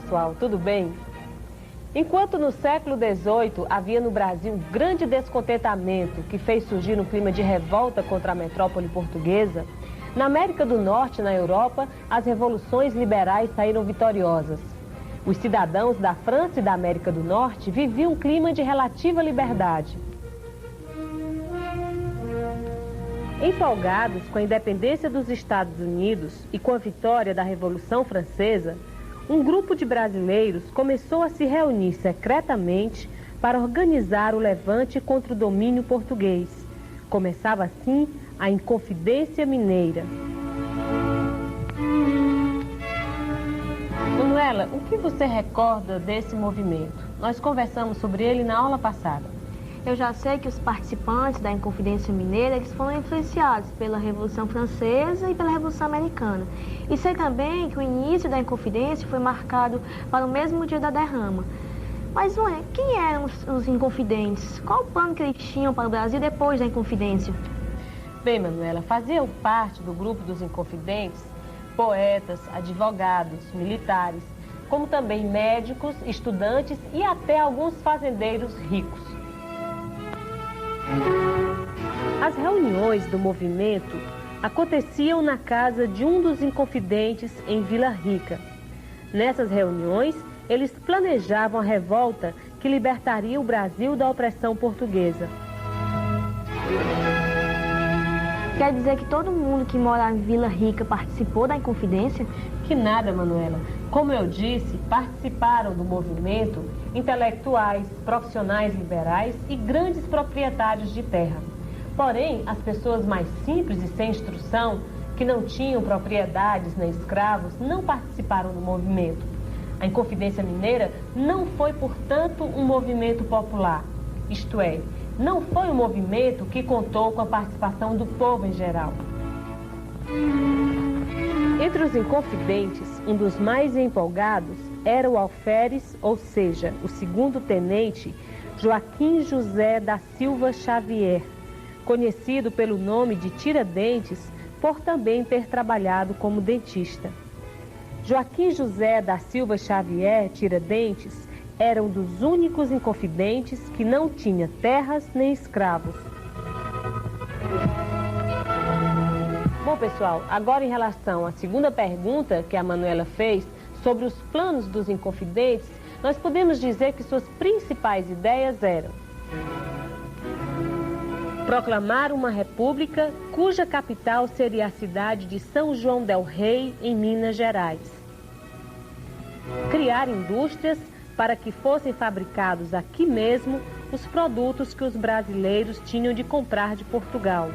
pessoal, tudo bem? Enquanto no século XVIII havia no Brasil um grande descontentamento que fez surgir um clima de revolta contra a metrópole portuguesa, na América do Norte e na Europa, as revoluções liberais saíram vitoriosas. Os cidadãos da França e da América do Norte viviam um clima de relativa liberdade. Empolgados com a independência dos Estados Unidos e com a vitória da Revolução Francesa, um grupo de brasileiros começou a se reunir secretamente para organizar o levante contra o domínio português. Começava assim a Inconfidência Mineira. Manuela, o que você recorda desse movimento? Nós conversamos sobre ele na aula passada. Eu já sei que os participantes da Inconfidência Mineira eles foram influenciados pela Revolução Francesa e pela Revolução Americana. E sei também que o início da Inconfidência foi marcado para o mesmo dia da derrama. Mas, olha, quem eram os Inconfidentes? Qual o plano que eles tinham para o Brasil depois da Inconfidência? Bem, Manuela, faziam parte do grupo dos Inconfidentes poetas, advogados, militares, como também médicos, estudantes e até alguns fazendeiros ricos. As reuniões do movimento aconteciam na casa de um dos Inconfidentes em Vila Rica. Nessas reuniões, eles planejavam a revolta que libertaria o Brasil da opressão portuguesa. Quer dizer que todo mundo que mora em Vila Rica participou da Inconfidência? Que nada, Manuela. Como eu disse, participaram do movimento intelectuais, profissionais liberais e grandes proprietários de terra. Porém, as pessoas mais simples e sem instrução, que não tinham propriedades nem escravos, não participaram do movimento. A Inconfidência Mineira não foi, portanto, um movimento popular. Isto é, não foi um movimento que contou com a participação do povo em geral. Entre os Inconfidentes, um dos mais empolgados era o alferes, ou seja, o segundo-tenente Joaquim José da Silva Xavier, conhecido pelo nome de Tiradentes por também ter trabalhado como dentista. Joaquim José da Silva Xavier Tiradentes era um dos únicos Inconfidentes que não tinha terras nem escravos. Bom, pessoal, agora em relação à segunda pergunta que a Manuela fez sobre os planos dos Inconfidentes, nós podemos dizer que suas principais ideias eram proclamar uma república cuja capital seria a cidade de São João del Rei, em Minas Gerais. Criar indústrias para que fossem fabricados aqui mesmo os produtos que os brasileiros tinham de comprar de Portugal.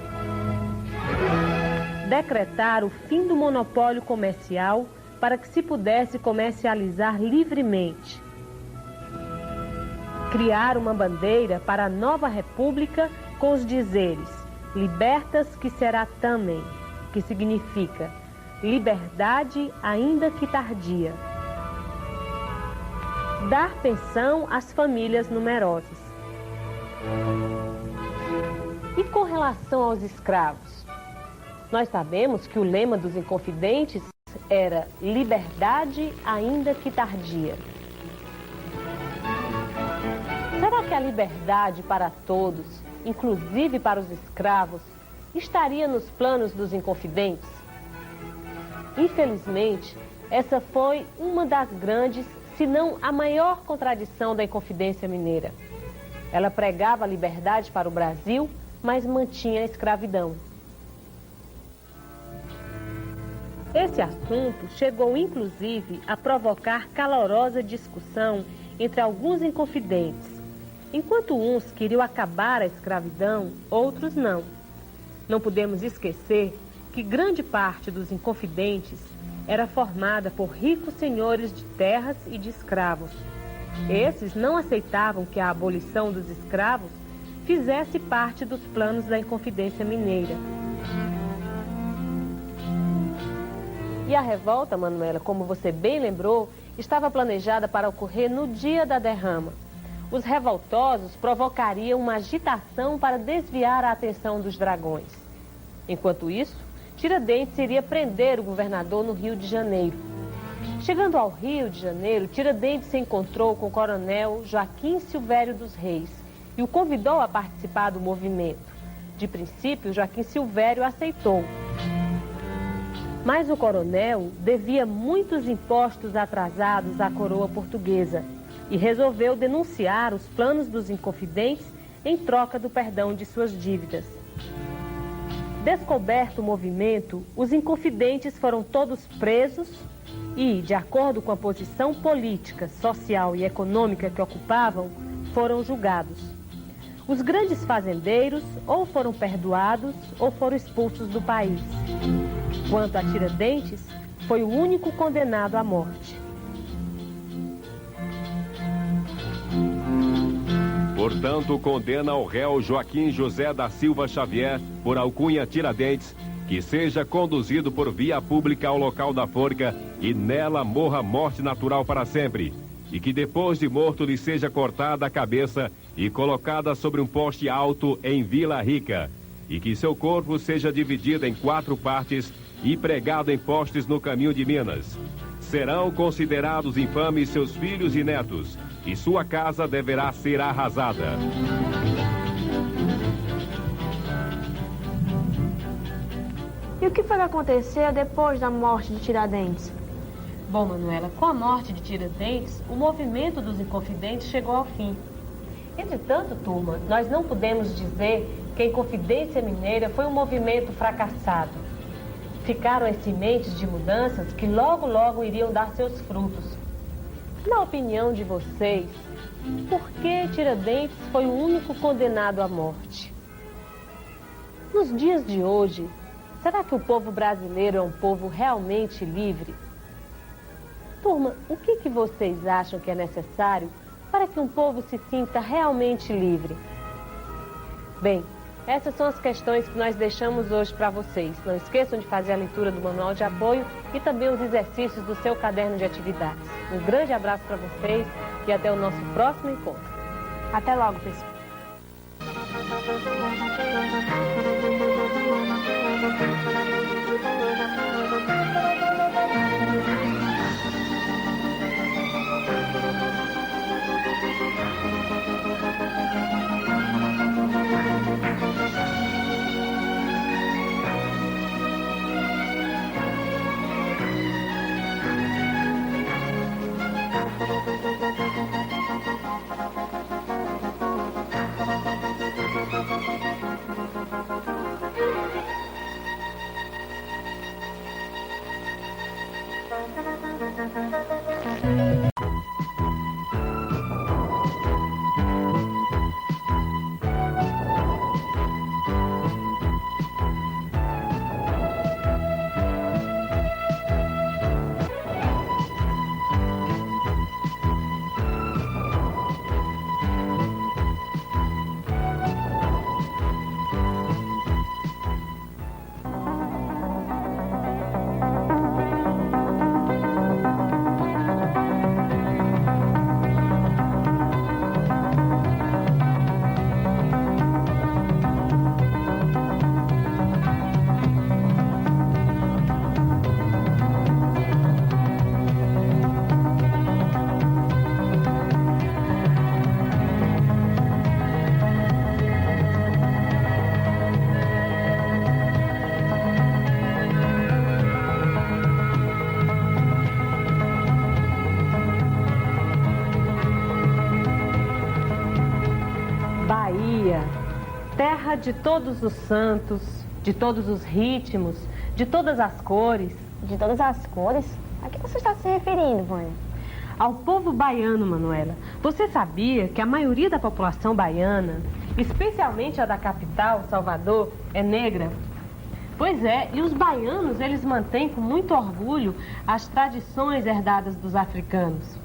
Decretar o fim do monopólio comercial para que se pudesse comercializar livremente. Criar uma bandeira para a nova república com os dizeres libertas que será também, que significa liberdade ainda que tardia. Dar pensão às famílias numerosas. E com relação aos escravos? Nós sabemos que o lema dos Inconfidentes era liberdade ainda que tardia. Será que a liberdade para todos, inclusive para os escravos, estaria nos planos dos Inconfidentes? Infelizmente, essa foi uma das grandes, se não a maior contradição da Inconfidência Mineira. Ela pregava a liberdade para o Brasil, mas mantinha a escravidão. Esse assunto chegou, inclusive, a provocar calorosa discussão entre alguns Inconfidentes. Enquanto uns queriam acabar a escravidão, outros não. Não podemos esquecer que grande parte dos Inconfidentes era formada por ricos senhores de terras e de escravos. Esses não aceitavam que a abolição dos escravos fizesse parte dos planos da Inconfidência Mineira. E a revolta, Manuela, como você bem lembrou, estava planejada para ocorrer no dia da derrama. Os revoltosos provocariam uma agitação para desviar a atenção dos dragões. Enquanto isso, Tiradentes iria prender o governador no Rio de Janeiro. Chegando ao Rio de Janeiro, Tiradentes se encontrou com o coronel Joaquim Silvério dos Reis e o convidou a participar do movimento. De princípio, Joaquim Silvério aceitou. Mas o coronel devia muitos impostos atrasados à coroa portuguesa e resolveu denunciar os planos dos inconfidentes em troca do perdão de suas dívidas. Descoberto o movimento, os inconfidentes foram todos presos e, de acordo com a posição política, social e econômica que ocupavam, foram julgados. Os grandes fazendeiros ou foram perdoados ou foram expulsos do país. Quanto a Tiradentes, foi o único condenado à morte. Portanto, condena ao réu Joaquim José da Silva Xavier, por alcunha Tiradentes, que seja conduzido por via pública ao local da forca e nela morra morte natural para sempre, e que depois de morto lhe seja cortada a cabeça e colocada sobre um poste alto em Vila Rica, e que seu corpo seja dividido em 4 partes e pregado em postes no caminho de Minas. Serão considerados infames seus filhos e netos, e sua casa deverá ser arrasada. E o que foi que aconteceu depois da morte de Tiradentes? Bom, Manuela, com a morte de Tiradentes, o movimento dos inconfidentes chegou ao fim. Entretanto, turma, nós não podemos dizer que a Inconfidência Mineira foi um movimento fracassado. Ficaram as sementes de mudanças que logo, logo iriam dar seus frutos. Na opinião de vocês, por que Tiradentes foi o único condenado à morte? Nos dias de hoje, será que o povo brasileiro é um povo realmente livre? Turma, o que vocês acham que é necessário para que um povo se sinta realmente livre? Bem, essas são as questões que nós deixamos hoje para vocês. Não esqueçam de fazer a leitura do manual de apoio e também os exercícios do seu caderno de atividades. Um grande abraço para vocês e até o nosso próximo encontro. Até logo, pessoal. Terra de todos os santos, de todos os ritmos, de todas as cores. De todas as cores? A que você está se referindo, Vânia? Ao povo baiano, Manuela. Você sabia que a maioria da população baiana, especialmente a da capital, Salvador, é negra? Pois é, e os baianos, eles mantêm com muito orgulho as tradições herdadas dos africanos.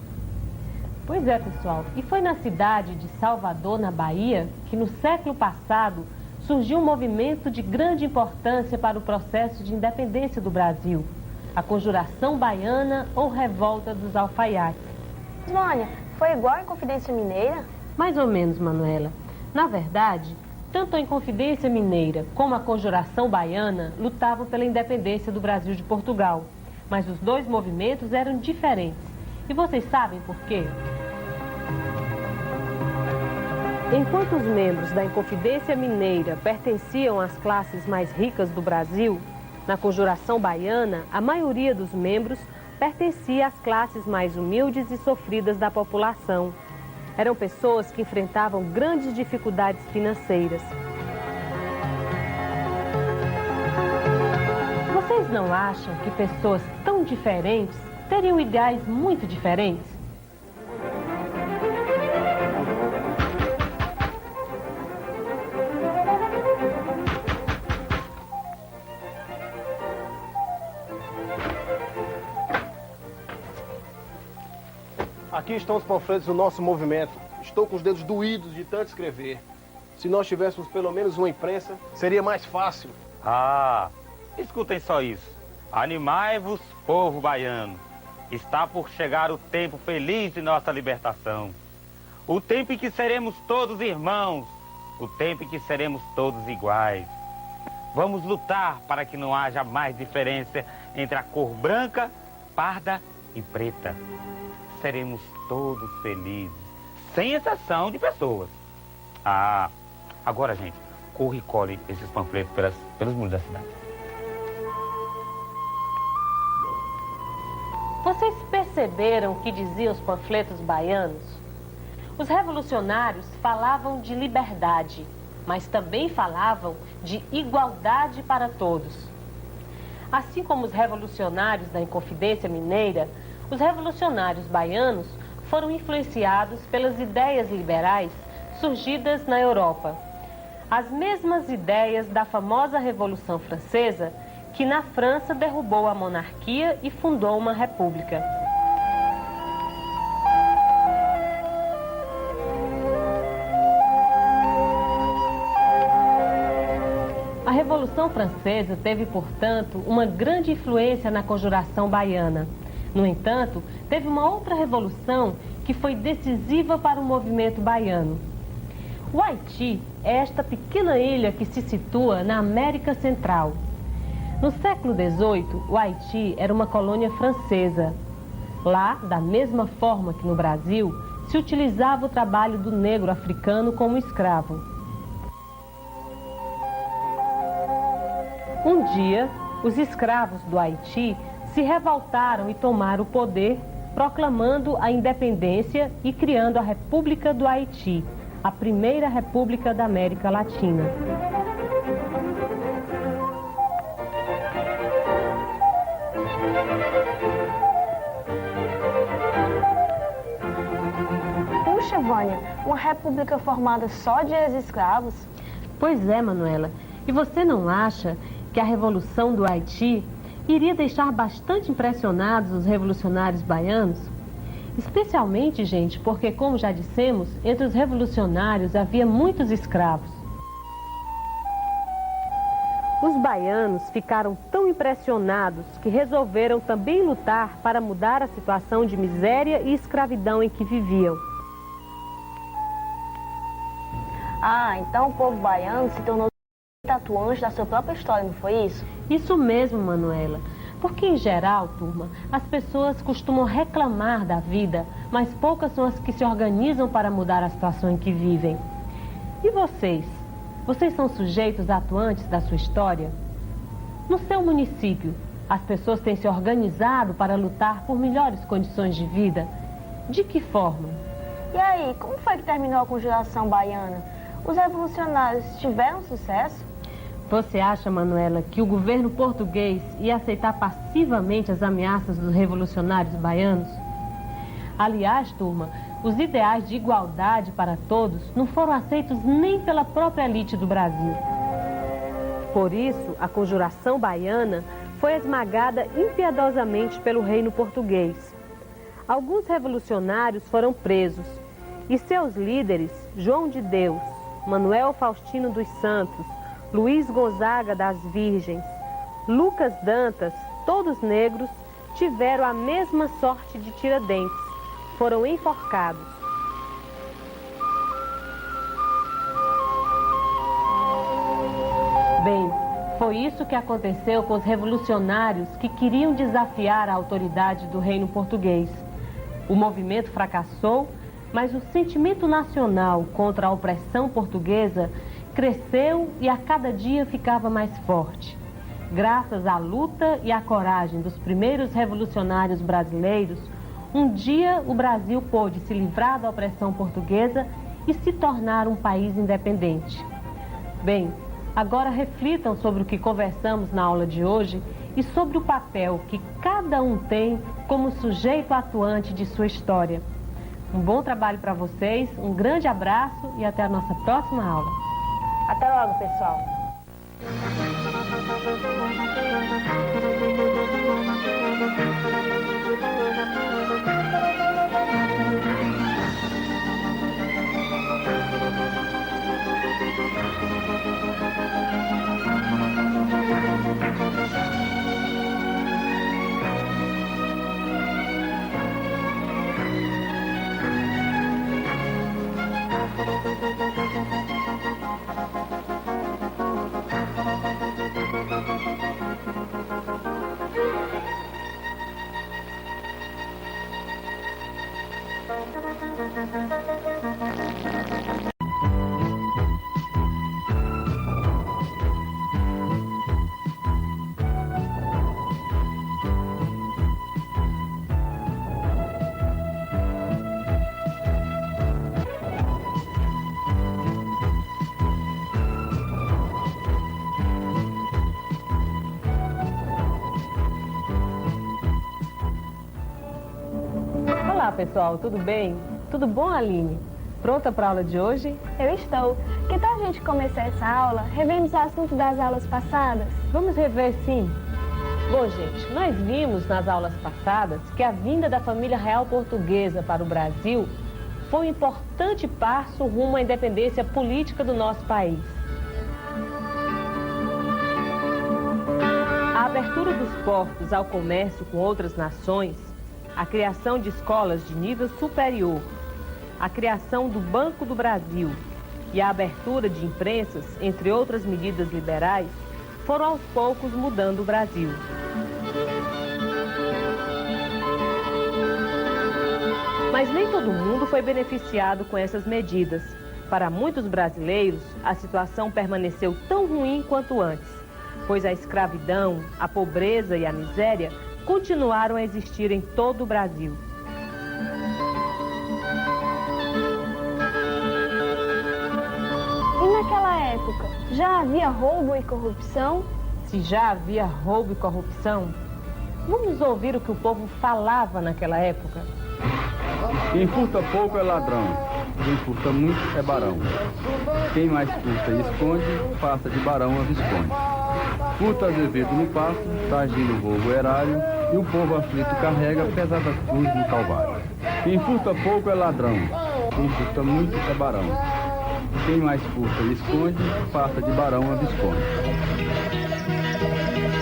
Pois é, pessoal, e foi na cidade de Salvador, na Bahia, que no século passado surgiu um movimento de grande importância para o processo de independência do Brasil, a Conjuração Baiana ou Revolta dos Alfaiates. Vânia, foi igual a Inconfidência Mineira? Mais ou menos, Manuela. Na verdade, tanto a Inconfidência Mineira como a Conjuração Baiana lutavam pela independência do Brasil de Portugal. mas os dois movimentos eram diferentes. E vocês sabem por quê? Enquanto os membros da Inconfidência Mineira pertenciam às classes mais ricas do Brasil, na Conjuração Baiana, a maioria dos membros pertencia às classes mais humildes e sofridas da população. Eram pessoas que enfrentavam grandes dificuldades financeiras. Vocês não acham que pessoas tão diferentes teriam ideais muito diferentes? Aqui estão os panfletos do nosso movimento. Estou com os dedos doídos de tanto escrever. Se nós tivéssemos pelo menos uma imprensa, seria mais fácil. Ah, escutem só isso. Animai-vos, povo baiano. Está por chegar o tempo feliz de nossa libertação. O tempo em que seremos todos irmãos. O tempo em que seremos todos iguais. Vamos lutar para que não haja mais diferença entre a cor branca, parda e preta. Seremos todos felizes, sem exceção de pessoas. Ah, agora, gente, corre e colhe esses panfletos pelos muros da cidade. Vocês perceberam o que diziam os panfletos baianos? Os revolucionários falavam de liberdade, mas também falavam de igualdade para todos. Assim como os revolucionários da Inconfidência Mineira, os revolucionários baianos foram influenciados pelas ideias liberais surgidas na Europa. As mesmas ideias da famosa Revolução Francesa, que na França derrubou a monarquia e fundou uma república. A Revolução Francesa teve, portanto, uma grande influência na Conjuração Baiana. No entanto, teve uma outra revolução que foi decisiva para o movimento baiano. O Haiti é esta pequena ilha que se situa na América Central. No século XVIII, o Haiti era uma colônia francesa. Lá, da mesma forma que no Brasil, se utilizava o trabalho do negro africano como escravo. Um dia, os escravos do Haiti se revoltaram e tomaram o poder, proclamando a independência e criando a República do Haiti, a primeira república da América Latina. Puxa, Vânia, uma república formada só de ex-escravos? Pois é, Manuela. E você não acha que a Revolução do Haiti iria deixar bastante impressionados os revolucionários baianos? Especialmente, gente, porque, como já dissemos, entre os revolucionários havia muitos escravos. Os baianos ficaram tão impressionados que resolveram também lutar para mudar a situação de miséria e escravidão em que viviam. Ah, então o povo baiano se tornou atuante da sua própria história, não foi isso? Isso mesmo, Manuela. Porque, em geral, turma, as pessoas costumam reclamar da vida, mas poucas são as que se organizam para mudar a situação em que vivem. E vocês? Vocês são sujeitos atuantes da sua história? No seu município, as pessoas têm se organizado para lutar por melhores condições de vida? De que forma? E aí, como foi que terminou a Conjuração Baiana? Os revolucionários tiveram sucesso? Você acha, Manuela, que o governo português ia aceitar passivamente as ameaças dos revolucionários baianos? Aliás, turma, os ideais de igualdade para todos não foram aceitos nem pela própria elite do Brasil. Por isso, a Conjuração Baiana foi esmagada impiedosamente pelo reino português. Alguns revolucionários foram presos e seus líderes, João de Deus, Manuel Faustino dos Santos, Luiz Gonzaga das Virgens, Lucas Dantas, todos negros, tiveram a mesma sorte de Tiradentes. Foram enforcados. Bem, foi Foi isso que aconteceu com os revolucionários que queriam desafiar a autoridade do reino português. O movimento fracassou, mas o sentimento nacional contra a opressão portuguesa cresceu e a cada dia ficava mais forte. Graças à luta e à coragem dos primeiros revolucionários brasileiros, um dia o Brasil pôde se livrar da opressão portuguesa e se tornar um país independente. Bem, agora reflitam sobre o que conversamos na aula de hoje e sobre o papel que cada um tem como sujeito atuante de sua história. Um bom trabalho para vocês, um grande abraço e até a nossa próxima aula. Até logo, pessoal! Olá, pessoal, tudo bem? Tudo bom, Aline? Pronta para a aula de hoje? Eu estou. Que tal a gente começar essa aula revendo os assuntos das aulas passadas? Vamos rever, sim. Bom, gente, nós vimos nas aulas passadas que a vinda da família real portuguesa para o Brasil foi um importante passo rumo à independência política do nosso país. A abertura dos portos ao comércio com outras nações, a criação de escolas de nível superior, a criação do Banco do Brasil e a abertura de imprensas, entre outras medidas liberais, foram aos poucos mudando o Brasil. Mas nem todo mundo foi beneficiado com essas medidas. Para muitos brasileiros, a situação permaneceu tão ruim quanto antes, pois a escravidão, a pobreza e a miséria continuaram a existir em todo o Brasil. E naquela época, já havia roubo e corrupção? Se já havia roubo e corrupção, vamos ouvir o que o povo falava naquela época. Quem furta pouco é ladrão, quem furta muito é barão. Quem mais furta e esconde, passa de barão a visconde. Furta Azevedo no passo, tá agindo o roubo erário, e o povo aflito carrega pesadas cruzes no calvário. Quem furta pouco é ladrão, quem furta muito é barão. Quem mais furta e esconde, passa de barão a visconde.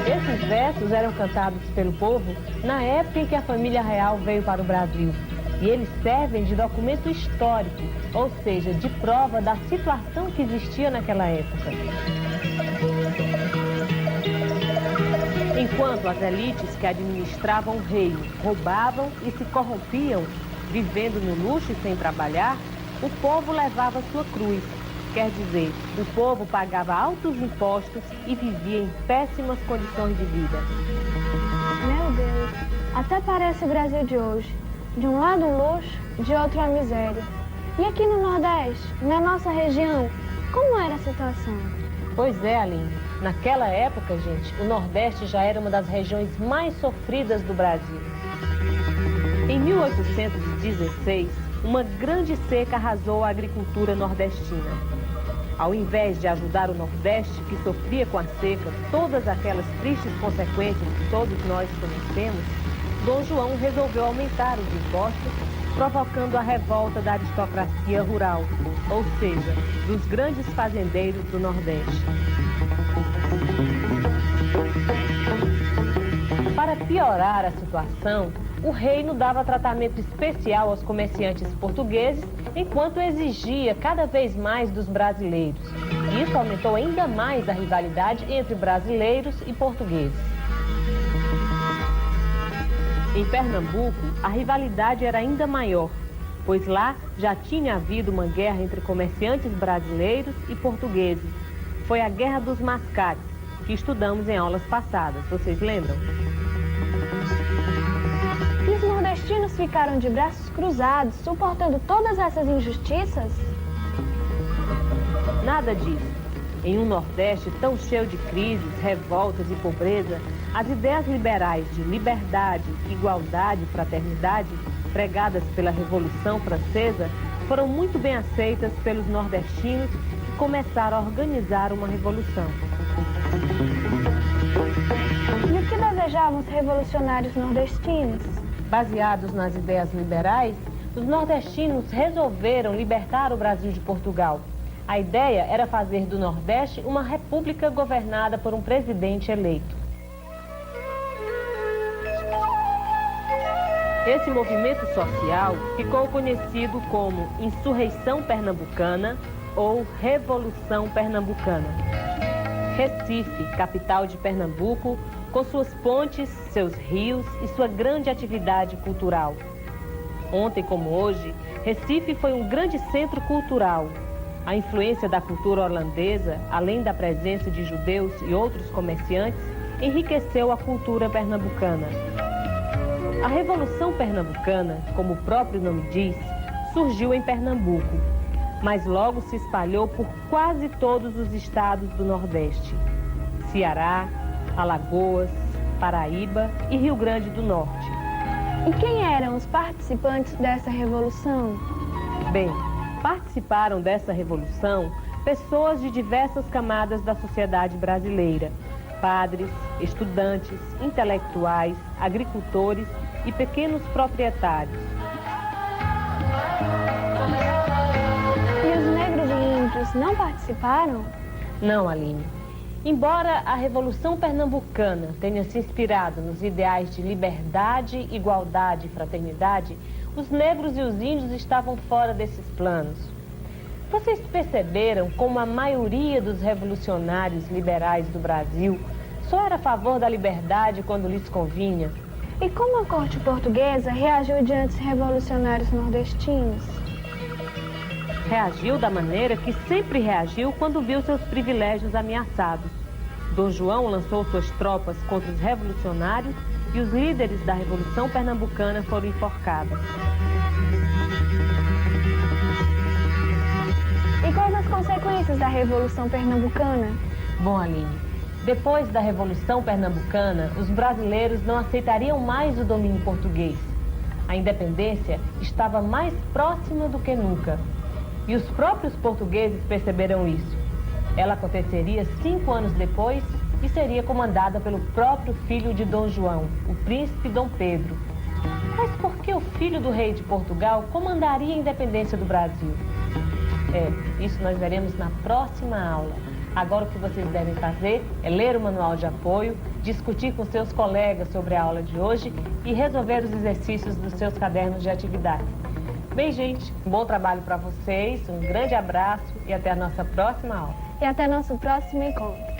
Esses versos eram cantados pelo povo na época em que a família real veio para o Brasil. E eles servem de documento histórico, ou seja, de prova da situação que existia naquela época. Enquanto as elites que administravam o reino roubavam e se corrompiam, vivendo no luxo e sem trabalhar, o povo levava sua cruz. Quer dizer, o povo pagava altos impostos e vivia em péssimas condições de vida. Meu Deus, até parece o Brasil de hoje. De um lado o luxo, de outro a miséria. E aqui no Nordeste, na nossa região, como era a situação? Pois é, Aline. Naquela época, gente, o Nordeste já era uma das regiões mais sofridas do Brasil. Em 1816, uma grande seca arrasou a agricultura nordestina. Ao invés de ajudar o Nordeste, que sofria com a seca todas aquelas tristes consequências que todos nós conhecemos, Dom João resolveu aumentar os impostos, provocando a revolta da aristocracia rural, ou seja, dos grandes fazendeiros do Nordeste. Para piorar a situação, o reino dava tratamento especial aos comerciantes portugueses, enquanto exigia cada vez mais dos brasileiros. Isso aumentou ainda mais a rivalidade entre brasileiros e portugueses. Em Pernambuco, a rivalidade era ainda maior, pois lá já tinha havido uma guerra entre comerciantes brasileiros e portugueses. Foi a Guerra dos Mascates, que estudamos em aulas passadas. Vocês lembram? E os nordestinos ficaram de braços cruzados, suportando todas essas injustiças? Nada disso. Em um Nordeste tão cheio de crises, revoltas e pobreza, as ideias liberais de liberdade, igualdade e fraternidade, pregadas pela Revolução Francesa, foram muito bem aceitas pelos nordestinos que começaram a organizar uma revolução. E o que desejavam os revolucionários nordestinos? Baseados nas ideias liberais, os nordestinos resolveram libertar o Brasil de Portugal. A ideia era fazer do Nordeste uma república governada por um presidente eleito. Esse movimento social ficou conhecido como Insurreição Pernambucana ou Revolução Pernambucana. Recife, capital de Pernambuco, com suas pontes, seus rios e sua grande atividade cultural. Ontem como hoje, Recife foi um grande centro cultural. A influência da cultura holandesa, além da presença de judeus e outros comerciantes, enriqueceu a cultura pernambucana. A Revolução Pernambucana, como o próprio nome diz, surgiu em Pernambuco, mas logo se espalhou por quase todos os estados do Nordeste: Ceará, Alagoas, Paraíba e Rio Grande do Norte. E quem eram os participantes dessa revolução? Bem, participaram dessa revolução pessoas de diversas camadas da sociedade brasileira: padres, estudantes, intelectuais, agricultores e pequenos proprietários. E os negros e índios não participaram? Não, Aline. Embora a Revolução Pernambucana tenha se inspirado nos ideais de liberdade, igualdade e fraternidade, os negros e os índios estavam fora desses planos. Vocês perceberam como a maioria dos revolucionários liberais do Brasil só era a favor da liberdade quando lhes convinha? E como a corte portuguesa reagiu diante dos revolucionários nordestinos? Reagiu da maneira que sempre reagiu quando viu seus privilégios ameaçados. Dom João lançou suas tropas contra os revolucionários e os líderes da Revolução Pernambucana foram enforcados. E quais as consequências da Revolução Pernambucana? Bom, Aline, depois da Revolução Pernambucana, os brasileiros não aceitariam mais o domínio português. A independência estava mais próxima do que nunca. E os próprios portugueses perceberam isso. Ela aconteceria 5 anos depois e seria comandada pelo próprio filho de Dom João, o príncipe Dom Pedro. Mas por que o filho do rei de Portugal comandaria a independência do Brasil? Isso nós veremos na próxima aula. Agora o que vocês devem fazer é ler o manual de apoio, discutir com seus colegas sobre a aula de hoje e resolver os exercícios dos seus cadernos de atividade. Bem, gente, bom trabalho para vocês, um grande abraço e até a nossa próxima aula. E até nosso próximo encontro.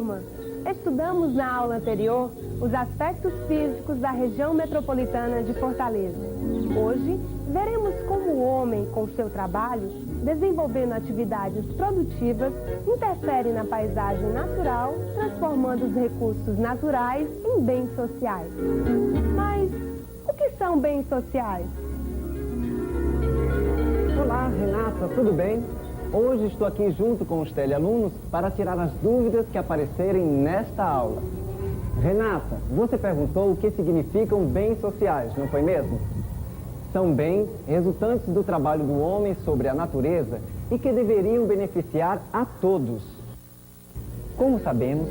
turma! Estudamos na aula anterior os aspectos físicos da região metropolitana de Fortaleza. Hoje, veremos como o homem, com seu trabalho, desenvolvendo atividades produtivas, interfere na paisagem natural, transformando os recursos naturais em bens sociais. Mas o que são bens sociais? Olá, Renata, tudo bem? Hoje estou aqui junto com os telealunos para tirar as dúvidas que aparecerem nesta aula. Renata, você perguntou o que significam bens sociais, não foi mesmo? São bens resultantes do trabalho do homem sobre a natureza e que deveriam beneficiar a todos. Como sabemos,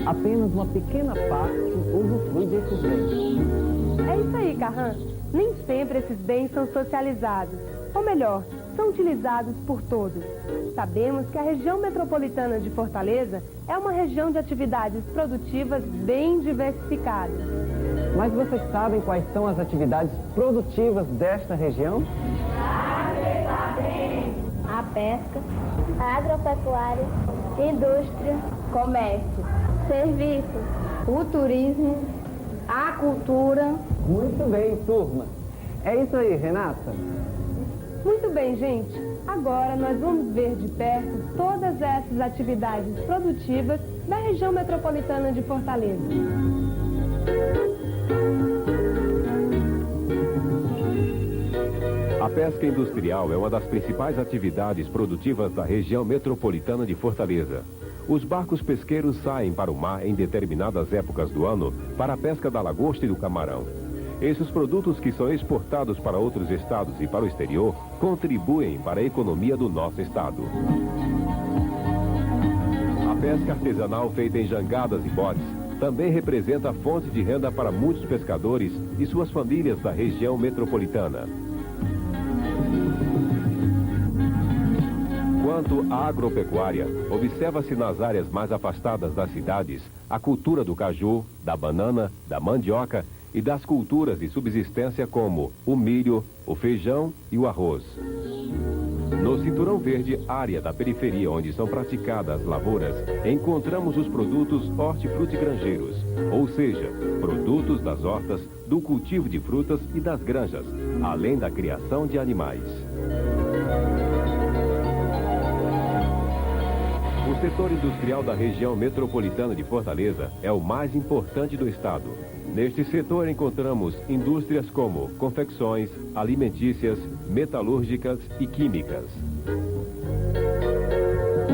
apenas uma pequena parte usufrui desses bens. É isso aí, Carran. Nem sempre esses bens são socializados. Ou melhor, são utilizados por todos. Sabemos que a região metropolitana de Fortaleza é uma região de atividades produtivas bem diversificadas. Mas vocês sabem quais são as atividades produtivas desta região? A pesca, a agropecuária, indústria, comércio, serviços, o turismo, a cultura. Muito bem, turma. É isso aí, Renata. Muito bem, gente. Agora nós vamos ver de perto todas essas atividades produtivas da região metropolitana de Fortaleza. A pesca industrial é uma das principais atividades produtivas da região metropolitana de Fortaleza. Os barcos pesqueiros saem para o mar em determinadas épocas do ano para a pesca da lagosta e do camarão. Esses produtos, que são exportados para outros estados e para o exterior, contribuem para a economia do nosso estado. A pesca artesanal feita em jangadas e botes também representa fonte de renda para muitos pescadores e suas famílias da região metropolitana. Quanto à agropecuária, observa-se nas áreas mais afastadas das cidades a cultura do caju, da banana, da mandioca e das culturas de subsistência como o milho, o feijão e o arroz. No Cinturão Verde, área da periferia onde são praticadas as lavouras, encontramos os produtos hortifrutigranjeiros, ou seja, produtos das hortas, do cultivo de frutas e das granjas, além da criação de animais. O setor industrial da região metropolitana de Fortaleza é o mais importante do estado. Neste setor encontramos indústrias como confecções, alimentícias, metalúrgicas e químicas.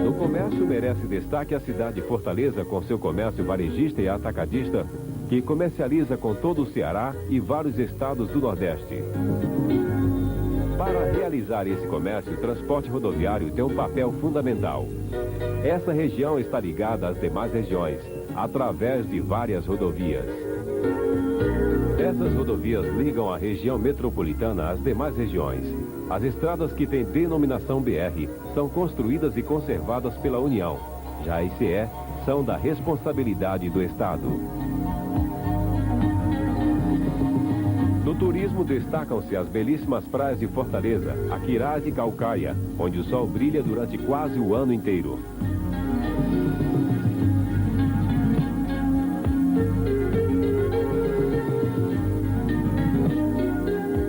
No comércio merece destaque a cidade de Fortaleza com seu comércio varejista e atacadista, que comercializa com todo o Ceará e vários estados do Nordeste. Para realizar esse comércio, o transporte rodoviário tem um papel fundamental. Essa região está ligada às demais regiões, através de várias rodovias. Essas rodovias ligam a região metropolitana às demais regiões. As estradas que têm denominação BR são construídas e conservadas pela União. Já a ICE são da responsabilidade do Estado. No turismo destacam-se as belíssimas praias de Fortaleza, Aquiraz e Caucaia, onde o sol brilha durante quase o ano inteiro.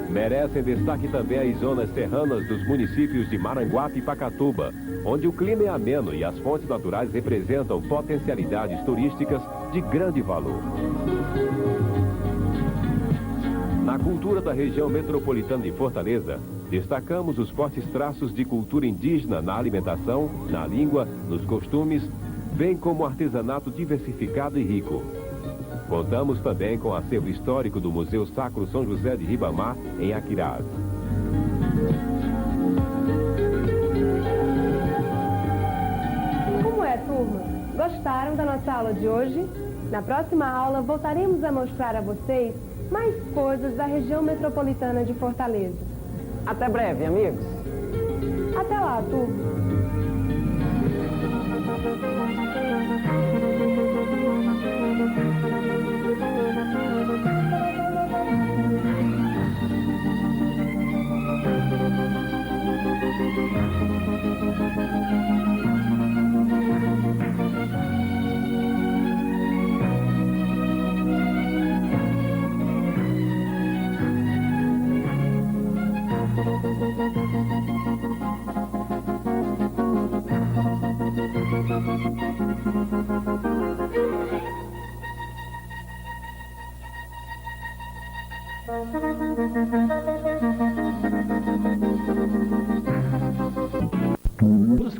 Merecem destaque também as zonas serranas dos municípios de Maranguape e Pacatuba, onde o clima é ameno e as fontes naturais representam potencialidades turísticas de grande valor. Na cultura da região metropolitana de Fortaleza, destacamos os fortes traços de cultura indígena na alimentação, na língua, nos costumes, bem como artesanato diversificado e rico. Contamos também com o acervo histórico do Museu Sacro São José de Ribamar, em Aquiraz. Como é, turma? Gostaram da nossa aula de hoje? Na próxima aula, voltaremos a mostrar a vocês mais coisas da região metropolitana de Fortaleza. Até breve, amigos. Até lá, turma. Dos